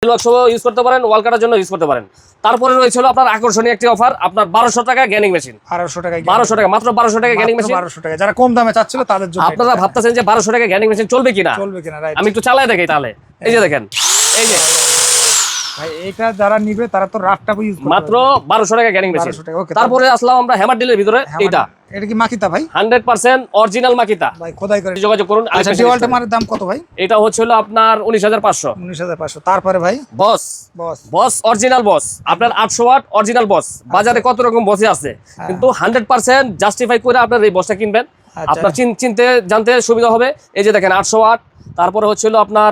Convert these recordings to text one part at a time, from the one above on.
Workshop use করতে পারেন, ওয়াল কাটার জন্য ইউজ করতে পারেন। তারপরে রয়েছিল আপনার আকর্ষণীয় একটি অফার, আপনার 1200 টাকা গ্যানিং মেশিন। 1200 টাকা, 1200 টাকা, মাত্র 1200 টাকা গ্যানিং মেশিন। 1200 টাকা, যারা কম দামে চাচ্ছিল তাদের জন্য। আপনারা ভাবতেছেন যে 1200 টাকা গ্যানিং মেশিন চলবে কিনা, রাইট। আমি একটু চালাই দেখাই তাহলে। এই যে দেখেন, এই যে ভাই এটা যারা নিবে তারা তো রাফটাও ইউজ করবে। মাত্র 1200 টাকা গ্যানিং মেশিন। 1200 টাকা, ওকে। তারপরে আসলাম আমরা হ্যামার ডিলের ভিতরে। এটা কি মাকিতা ভাই? 100% অরিজিনাল মাকিতা ভাই, খোদাই করে যোগাযোগ করুন। আচ্ছা, ডিওয়ালটা মারের দাম কত ভাই? এটা হচ্ছিল আপনার 19500। 19500। তারপরে ভাই বস অরিজিনাল বস, আপনার 800 ওয়াট অরিজিনাল বস। বাজারে কত রকম বসই আছে, কিন্তু 100% জাস্টিফাই করে আপনার এই বসটা কিনবেন। আপনার চিনতে জানতে সুবিধা হবে। এই যে দেখেন 800 ওয়াট। তারপরে হচ্ছিল আপনার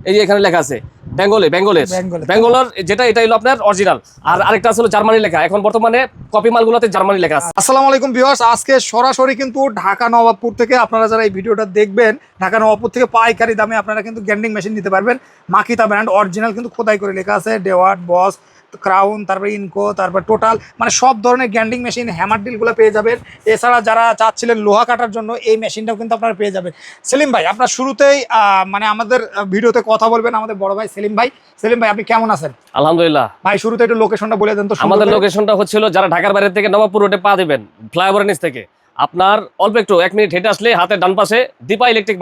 এই যে এখানে লেখা আছে বেঙ্গলের, যেটা এটা হলো আপনার অরিজিনাল। আর আরেকটা আছে জার্মানি লেখা। এখন বর্তমানে কপি মালগুলোতে জার্মানি লেখা আছে। আসসালামু আলাইকুম ভিউয়ার্স, আজকে সরাসরি কিন্তু ঢাকা নবাবপুর থেকে আপনারা যারা এই ভিডিওটা দেখবেন, ঢাকা নবাবপুর থেকে পাইকারি দামে আপনারা কিন্তু গ্যান্ডিং মেশিন নিতে পারবেন। মাকিতা ব্র্যান্ড অরিজিনাল কিন্তু খোদাই করে লেখা আছে, ডেওয়ার্ট, বস, ক্রাউন, তারপরে ইনকো, তারপর টোটাল, মানে সব ধরনের গ্যান্ডিং মেশিন, হ্যামার ডিলগুলো পেয়ে যাবেন। এছাড়া যারা চাচ্ছিলেন লোহা কাটার জন্য, এই মেশিনটাও কিন্তু আপনারা পেয়ে যাবেন। সেলিম ভাই, আপনার শুরুতেই মানে আমাদের ভিডিওতে কথা বলবেন আমাদের বড় ভাই সেলিম ভাই। সেলিম ভাই, আপনি কেমন আছেন? আলহামদুলিল্লাহ ভাই। শুরুতে একটু লোকেশনটা বলে দেন তো। আমাদের লোকেশনটা হচ্ছিল, যারা ঢাকার বাইরে থেকে নবাবপুর রোডে পা দিবেন, ফ্লাইওভারের নিচ থেকে আপনার অল্প একটু 1 মিনিট হেঁটে আসলে হাতের ডান পাশে দীপা ইলেকট্রিক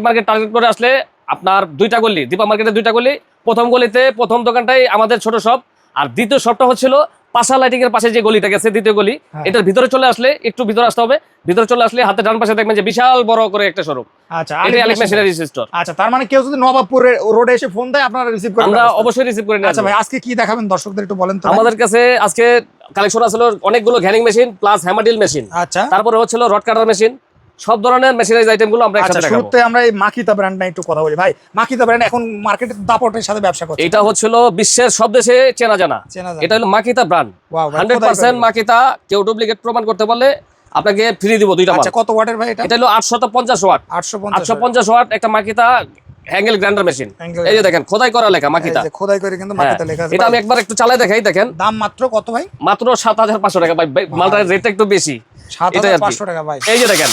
মার্কেট টার্গেট করে আসলে আপনার 2টা গলি, দীপা মার্কেটের 2টা গলি। প্রথম গলিতে প্রথম দোকানটাই আমাদের ছোট শপ, আর দ্বিতীয় শপটা হচ্ছিল পাশা লাইটিং এর পাশে যে গলিটা গেছে, দ্বিতীয় গলি। এটার ভিতরে চলে আসলে, একটু ভিতরে আসতে হবে। ভিতরে চলে আসলে হাতের ডান পাশে দেখবেন যে বিশাল বড় করে একটা শোরুম। আচ্ছা, এটা আলিফ মেশিনারি স্টোর। আচ্ছা, তার মানে কেউ যদি নবাবপুর রোডে এসে ফোন দেয় আপনারা রিসিভ করেন? আমরা অবশ্যই রিসিভ করে নিই। আচ্ছা ভাই, আজকে কি দেখাবেন দর্শকদের একটু বলেন তো। আমাদের কাছে আজকে কালেকশন আছে অনেকগুলো গ্যানিং machine plus hammer drill machine. আচ্ছা, তারপরে হচ্ছিল রড কাটার মেশিন, সব ধরনের মেশিনারিজ আইটেমগুলো আমরা একসাথে দেখাবো। শুরুতে আমরা এই মাকিতা ব্র্যান্ড নিয়ে একটু কথা বলি ভাই। মাকিতা ব্র্যান্ড এখন মার্কেটের দাপটের সাথে ব্যবসা করছে। এটা হচ্ছিল বিশ্বের সব দেশে চেনা জানা। এটা হলো মাকিতা ব্র্যান্ড। 100% মাকিতা। কেউ ডুপ্লিকেট প্রমাণ করতে পারলে আপনাকে ফ্রি দিব 2টা মাল। আচ্ছা, কত ওয়াটের ভাই এটা? এটা হলো 850 ওয়াট। 850 ওয়াট একটা মাকিতা হ্যাঙ্গেল গ্রাইন্ডার মেশিন। এই যে দেখেন খোদাই করা লেখা মাকিতা, খোদাই করে কিন্তু মাকিতা লেখা আছে। এটা আমি একবার একটু চালাই দেখাই। দেখেন দাম মাত্র কত ভাই? মাত্র 7500 টাকা ভাই। মালটার রেটটা একটু বেশি, 7500 টাকা ভাই। এই যে দেখেন,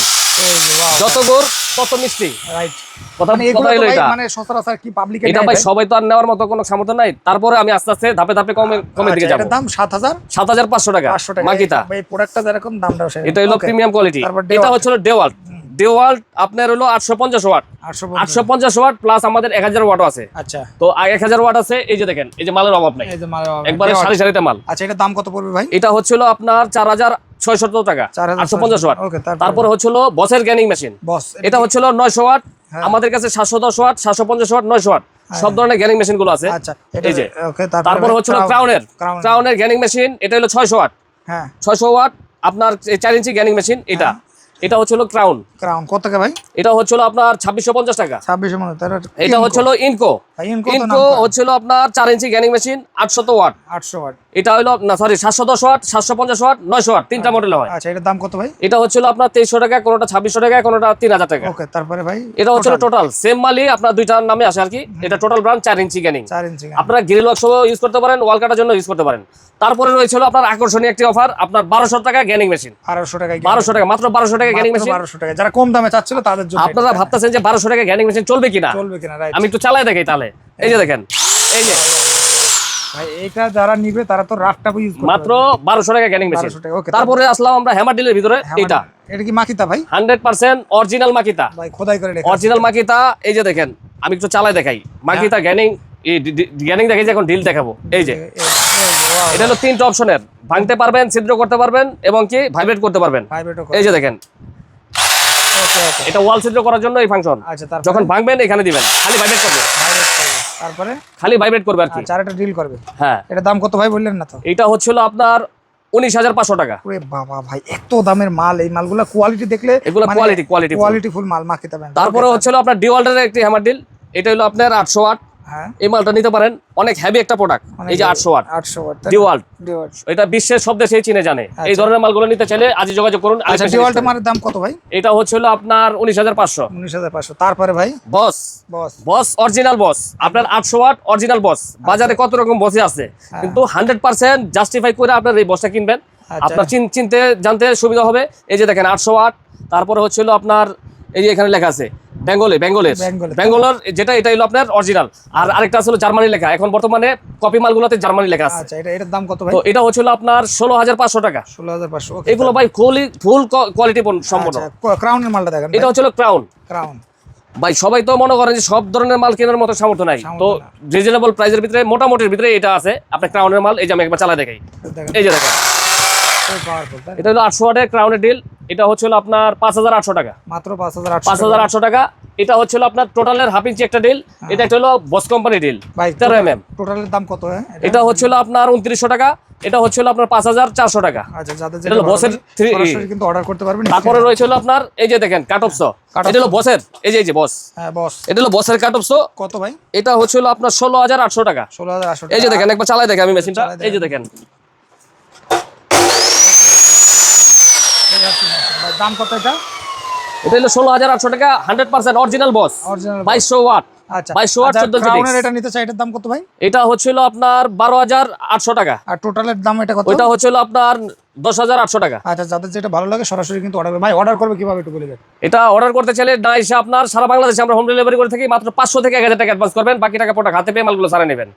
যত গুড় তত মিষ্টি। রাইট। কথা হলো এটা, মানে সচরাচর কি পাবলিক এটা ভাই সবাই তো আর নেওয়ার মতো কোনো সামর্থ্য নাই। তারপরে আমি আস্তে আস্তে ধাপে ধাপে কমে দিকে যাব। এটার দাম 7500 টাকা মাকিতা। এই প্রোডাক্টটা যেরকম দামটাও সেরকম। এটা হলো প্রিমিয়াম কোয়ালিটি। এটা হচ্ছে ডেওয়াল্ট আপনার হলো 850 ওয়াট। 850 ওয়াট প্লাস আমাদের 1000 ওয়াটও আছে। আচ্ছা, তো 1000 ওয়াট আছে। এই যে দেখেন, এই যে মালের অভাব নাই, একবারে সারি সারিতে মাল। আচ্ছা, এটা দাম কত পড়বে ভাই? এটা হচ্ছিল আপনার 4600 টাকা, 850 ওয়াট। তারপরে হচ্ছিল বসের গ্যানিং মেশিন। এটা হচ্ছিল 900 ওয়াট। আমাদের কাছে 710 ওয়াট, 750 ওয়াট, 900 ওয়াট সব ধরনের গ্যানিং মেশিন গুলো আছে। এই যে তারপরে হচ্ছিল ক্রাউনের গ্যানিং মেশিন। এটা হলো 600 ওয়াট। 600 ওয়াট আপনার 4 ইঞ্চি গ্যানিং মেশিন। এটা হচ্ছিল ক্রাউন কত টাকা ভাই? এটা হচ্ছিল আপনার 2650 টাকা। 2650। এটা হচ্ছিল ইনকো হচ্ছিল আপনার 4 ইঞ্চি গ্যানিং মেশিন, 800 ওয়াট। এটা হলো না, সরি, 710 ওয়াট, 750 ওয়াট, 900 ওয়াট, 3টা মডেল হয়। আচ্ছা, এটার দাম কত ভাই? এটা হচ্ছিল আপনার 2300 টাকা, কোনটা 2600 টাকা, কোনটা 3000 টাকা। ওকে, তারপরে ভাই এটা হচ্ছিল টোটাল সেম মালই, আপনার 2টার নামে আসে আর কি। এটা টোটাল ব্র্যান্ড 4 ইঞ্চি গ্যানিং। আপনারা গ্রিল ওয়ার্কশপ ইউজ করতে পারেন, ওয়াল কাটার জন্য ইউজ করতে পারেন। তারপরে রয়েছিল আপনার আকর্ষণীয় একটি অফার, আপনার 1200 টাকা গ্যানিং মেশিন। 1200 টাকা, মাত্র 1200 টাকা গ্যানিং মেশিন। 1200 টাকা, যারা কম দামে চাচ্ছিল তাদের জন্য। আপনারা ভাবতেছেন যে 1200 টাকা গ্যানিং মেশিন চলবে কিনা, রাইট। আমি একটু চালাই দেখাই তাহলে। এই যে দেখেন, এই যে ভাই এটা যারা নিবে তারা তো রাফটাও ইউজ করবে। মাত্র 1200 টাকা গ্যানিং মেশিন। তারপরে আসলাম আমরা হ্যামার ডিলের ভিতরে। এটা কি মাকিতা ভাই? 100% অরিজিনাল মাকিতা ভাই, খোদাই করে লেখা অরিজিনাল মাকিতা। এই যে দেখেন, আমি একটু চালাই দেখাই মাকিতা গ্যানিং দেখাই যে এখন ডিল দেখাবো। এই যে এটা হলো 3টা অপশনের, ভাঙতে পারবেন, ছিদ্র করতে পারবেন এবং কি ভাইব্রেট করতে পারবেন। এই যে দেখেন, এটা ওয়াল ছিদ্র করার জন্য এই ফাংশন। যখন ভাঙবেন এখানে দিবেন, খালি ভাইব্রেট করবে, তারপরে খালি ভাইব্রেট করবে আর কি। চারটা ডিল করবে। হ্যাঁ, এটা দাম কত ভাই বললেন না তো? এটা হচ্ছিল আপনার 19500 টাকা। ওরে বাবা ভাই, এত দামের মাল! এই মালগুলা কোয়ালিটি দেখলে, এগুলো কোয়ালিটিফুল মাল মাকিতা ব্র্যান্ড। তারপরে হচ্ছিল আপনার ডিওয়াল্টের একটি হ্যামার ডিল। এটা হলো আপনার 800 ওয়াট। এই মালটা নিতে পারেন, অনেক হেভি একটা প্রোডাক্ট। এই যে 800 ওয়াট ডিওয়াল্ট, এটা বিশ্বের সব দেশেই চিনে জানে। এই ধরনের মালগুলো নিতে চাইলে আজই যোগাযোগ করুন। আচ্ছা, ডিওয়াল্টের মালের দাম কত ভাই? এটা হচ্ছিল আপনার 19500। তারপরে ভাই বস অরিজিনাল বস, আপনার 800 ওয়াট অরিজিনাল বস। বাজারে কত রকম বসই আছে, কিন্তু 100% জাস্টিফাই করে আপনার এই বসটা কিনবেন। আপনার চিনতে জানতে সুবিধা হবে। এই যে দেখেন 800 ওয়াট। তারপরে হচ্ছিল আপনার এই যে এখানে লেখা আছে বেঙ্গলের বেঙ্গলের। বেঙ্গলের যেটা এটা হলো আপনার অরিজিনাল। আর আরেকটা আছে হলো জার্মানি লেখা, এখন বর্তমানে কপি মালগুলোতে জার্মানি লেখা আছে। আচ্ছা, এটার দাম কত ভাই? তো এটা হচ্ছিল আপনার 16,500 টাকা। 16,500। এগুলো ভাই ফুল কোয়ালিটি সম্পন্ন। ক্রাউনের মালটা দেখেন এটা হচ্ছিল ক্রাউন। ক্রাউন ভাই সবাই তো মনে করেন যে সব ধরনের মাল কেনার মতো সামর্থ্য নাই, তো রিজনেবল প্রাইসের ভিতরে মোটামুটির ভিতরে এটা আছে আপনার ক্রাউনের মাল। এই যে আমি একবার চালা দেখাই, এই যে দেখেন এটা হলো 800 ওয়াটের ক্রাউনের ডিল। এটা হচ্ছে হলো আপনার 5,800 টাকা, মাত্র 5,800। 5,800 টাকা। এটা হচ্ছে হলো আপনার টোটালের হাফ ইঞ্চি একটা ডিল। এটা একটা হলো বস কোম্পানি ডিল ভাই 13 mm। টোটালের দাম কত? এটা হচ্ছে হলো আপনার 2900 টাকা। এটা হচ্ছে হলো আপনার 5,400 টাকা। আচ্ছা, যাদের এটা হলো বসের সরাসরি কিন্তু অর্ডার করতে পারবেন। তারপরে রয়েছে হলো আপনার এই যে দেখেন কাটঅফসো, এটা হলো বসের, এই যে বস, হ্যাঁ বস। এটা হলো বসের কাটঅফসো। কত ভাই? এটা হচ্ছে হলো আপনার 16,800 টাকা। 16,800। এই যে দেখেন একবার চালাই দেখেন আমি মেশিনটা, এই যে দেখেন ভাই দাম কত এটা? এটা হলো 16,800 টাকা, 100% অরিজিনাল বস, অরিজিনাল 2200 ওয়াট। আচ্ছা, 2200 ওয়াট 14 ক্রাউনের এটা নিতে চাই, এটার দাম কত ভাই? এটা হচ্ছিল আপনার 12,800 টাকা। আর টোটালের দাম এটা কত? ওইটা হচ্ছিল আপনার 10,800 টাকা। আচ্ছা, যাদের যেটা ভালো লাগে সরাসরি কিন্তু অর্ডার করবে। ভাই অর্ডার করবে কিভাবে একটু বলে দেন। এটা অর্ডার করতে চাইলে না এসে আপনার সারা বাংলাদেশে আমরা হোম ডেলিভারি করে থাকি। মাত্র 500 থেকে 1,000 টাকা অ্যাডভান্স করবেন, বাকি টাকা প্রোডাক্ট হাতে পেয়ে মালগুলো সারা নেবেন।